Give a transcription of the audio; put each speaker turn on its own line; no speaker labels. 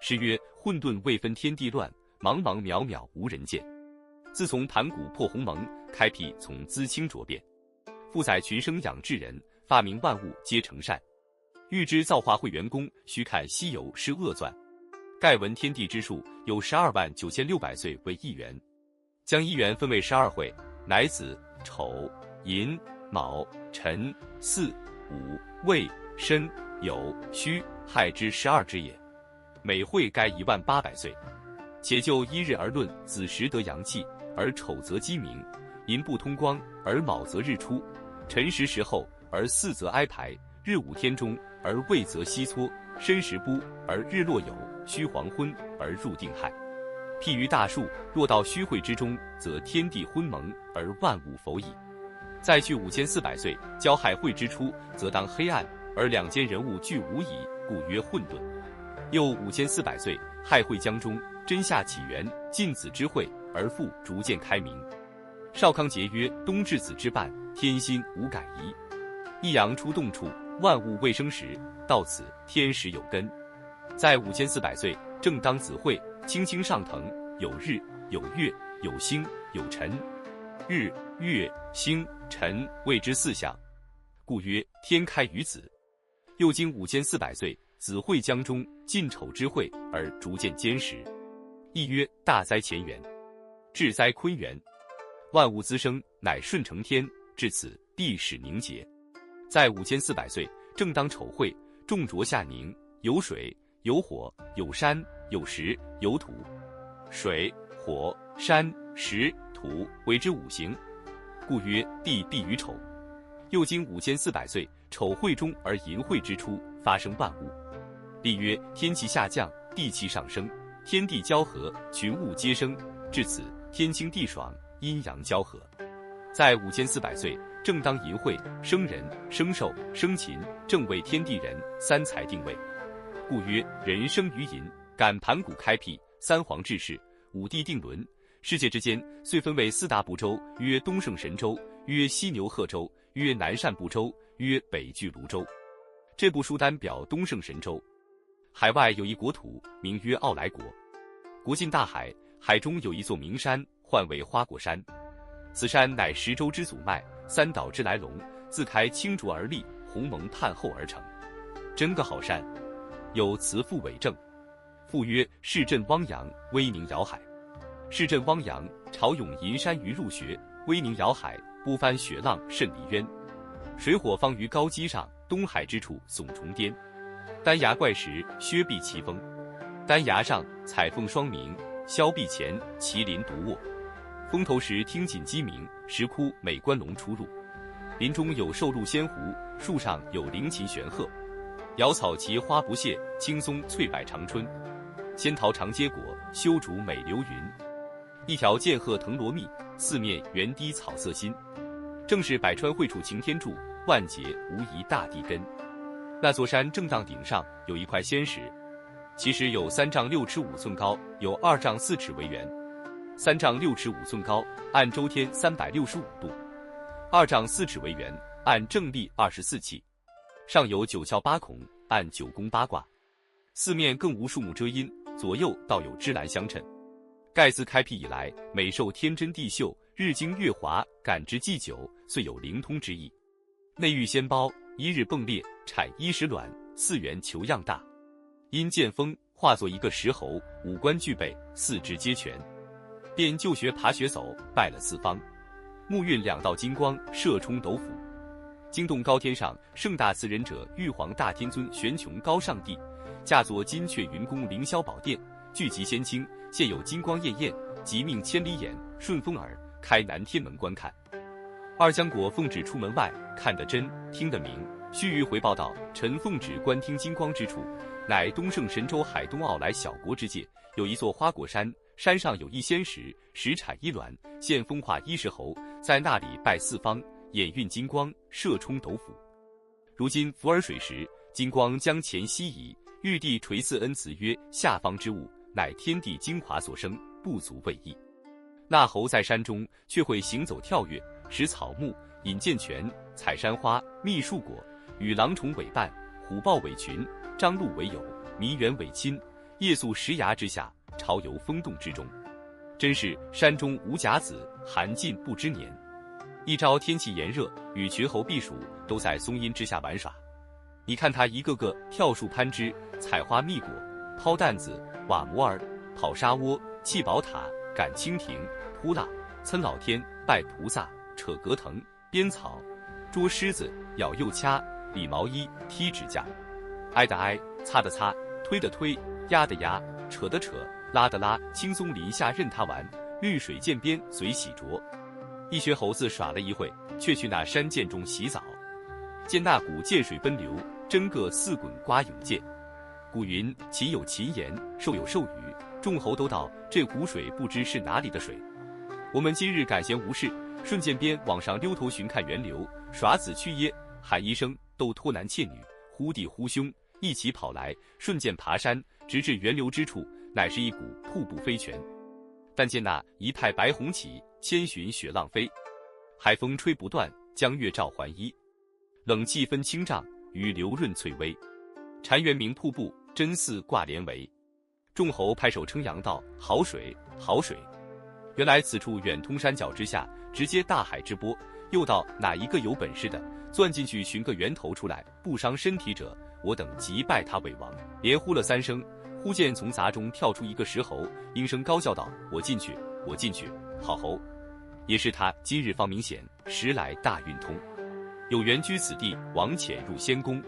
诗曰：混沌未分天地乱，茫茫渺渺无人见。自从盘古破鸿蒙，开辟从资清浊变，负载群生养智人，发明万物皆成善。欲知造化会元功，须看西游是恶传。盖闻天地之数，有129600岁为一元。将一元分为12会，乃子、丑、寅、卯、辰、巳、午、未、申、酉、戌、亥之12之也。每会该10800岁。且就一日而论，子时得阳气，而丑则鸡鸣；寅不通光，而卯则日出；辰时时后，而巳则哀排；日午天中，而未则西撮；申时不，而日落酉；戌黄昏，而入定亥。譬于大树，若到虚会之中，则天地昏蒙，而万物否矣。再去5400岁，交亥会之初，则当黑暗，而两间人物俱无矣，故曰混沌。又5400岁，亥会将终，真夏起源，晋子之会，而复逐渐开明。少康节曰：冬至子之半，天心无改移。一阳出动处，万物未生时，到此天时有根。在5400岁，正当子会，青青上腾，有日，有月，有星，有辰。日、月、星、辰谓之四象，故曰天开于子。又经5400岁，子会将终，晋丑之会，而逐渐坚实。亦曰大灾前元，至灾坤元。万物滋生，乃顺承天，至此地始凝结。在5400岁，正当丑会，众浊下凝，有水，有火，有山，有石，有土。水、火、山、石、土为之五行，故曰地必于丑。又经5400岁，丑会中而寅会之初，发生万物。历曰天气下降，地气上升，天地交合，群物皆生，至此天清地爽，阴阳交合。在5400岁，正当寅会，生人、生寿、生禽，正为天地人三才定位，故曰人生于寅。感盘古开辟，三皇治世，五帝定伦，世界之间遂分为四大部洲，曰东胜神州，曰西牛贺州，曰南赡部洲，曰北俱泸州。这部书单表东胜神州。海外有一国土，名曰傲来国，国近大海，海中有一座名山，唤为花果山。此山乃10州之祖脉，三岛之来龙，自开清浊而立，鸿蒙判后而成。真个好山！有慈父为证。父曰：市镇汪洋，威宁遥海。市镇汪洋，潮涌银山鱼入穴；威宁遥海，不翻雪浪甚离渊。水火方于高基上，东海之处耸重巅。丹崖怪石，削壁奇峰。丹崖上彩凤双鸣，峭壁前麒麟独卧。峰头时听锦鸡鸣，石窟美观龙出入。林中有寿鹿仙狐，树上有灵禽玄鹤。瑶草齐花不谢，青松翠柏长春。仙桃长结果，修竹美流云。一条剑鹤藤萝密，四面圆堤草色新。正是百川汇处擎天柱，万劫无疑大地根。那座山正当顶上有一块仙石，其实有3丈6尺5寸高，有2丈4尺为圆。3丈6尺5寸高，按周天365度；2丈4尺为圆，按正历24气。上有9窍8孔，按9宫8卦。四面更无树木遮阴，左右倒有芝兰相衬。盖自开辟以来，每受天真地秀，日精月华，感之既久，遂有灵通之意。内遇仙胞，一日迸裂，产衣食卵，4元求样大。因见风，化作一个石猴，五官俱备，四肢皆全。便就学爬学走，拜了四方。目运2道金光，射冲斗府。惊动高天上盛大慈仁者玉皇大天尊玄穹高上帝，驾作金阙云宫凌霄宝殿，聚集仙卿，现有金光艳艳，即命千里眼、顺风耳开南天门观看。二将果奉旨出门外，看得真，听得明。须臾回报道：臣奉旨观听金光之处，乃东胜神州海东傲来小国之界，有一座花果山，山上有一仙石，石产一卵，现风化衣食猴，在那里拜四方，眼运金光，射冲斗府。如今伏尔水时，金光将前西移，玉帝垂赐恩慈曰：下方之物，乃天地精华所生，不足为意。那猴在山中，却会行走跳跃，食草木，饮涧泉，采山花，觅树果，与狼虫为伴，虎豹为群，张鹿为友，麋猿为亲，夜宿石崖之下，朝游风洞之中。真是山中无甲子，寒尽不知年。一朝天气炎热，与绝猴避暑都在松阴之下玩耍。你看他一个个跳树攀枝，采花蜜果，抛担子，挖摩儿，跑沙窝，砌宝塔，赶蜻蜓，扑蜡，蹭老天，拜菩萨，扯葛藤，编草，捉狮子，咬又掐，理毛衣，踢指甲，挨的挨，擦的擦，推的推，压的压，扯的扯，拉的拉，轻松林下任他玩，绿水涧边随喜着。一学猴子耍了一会，却去那山涧中洗澡。见那股涧水奔流，真个似滚刮涌涧。古云：禽有禽言，兽有兽语，众猴都道这湖水不知是哪里的水。我们今日赶闲无事，顺涧边往上溜头寻看源流，耍子去耶，喊一声，都托男妾女，呼弟呼兄，一起跑来，顺涧爬山，直至源流之处，乃是一股瀑布飞泉。但见那一派白虹起，千寻雪浪飞，海风吹不断，江月照还衣。冷气分清丈，鱼流润翠微。潺湲鸣瀑布，真似挂帘围。众猴拍手称扬道：好水，好水！原来此处远通山脚之下，直接大海之波。又道哪一个有本事的，钻进去寻个源头出来，不伤身体者，我等即拜他为王。连呼了3声，忽见从杂中跳出一个石猴，应声高叫道：我进去，我进去！好猴！也是他今日方明显，时来大运通。有缘居此地，王潜入仙宫。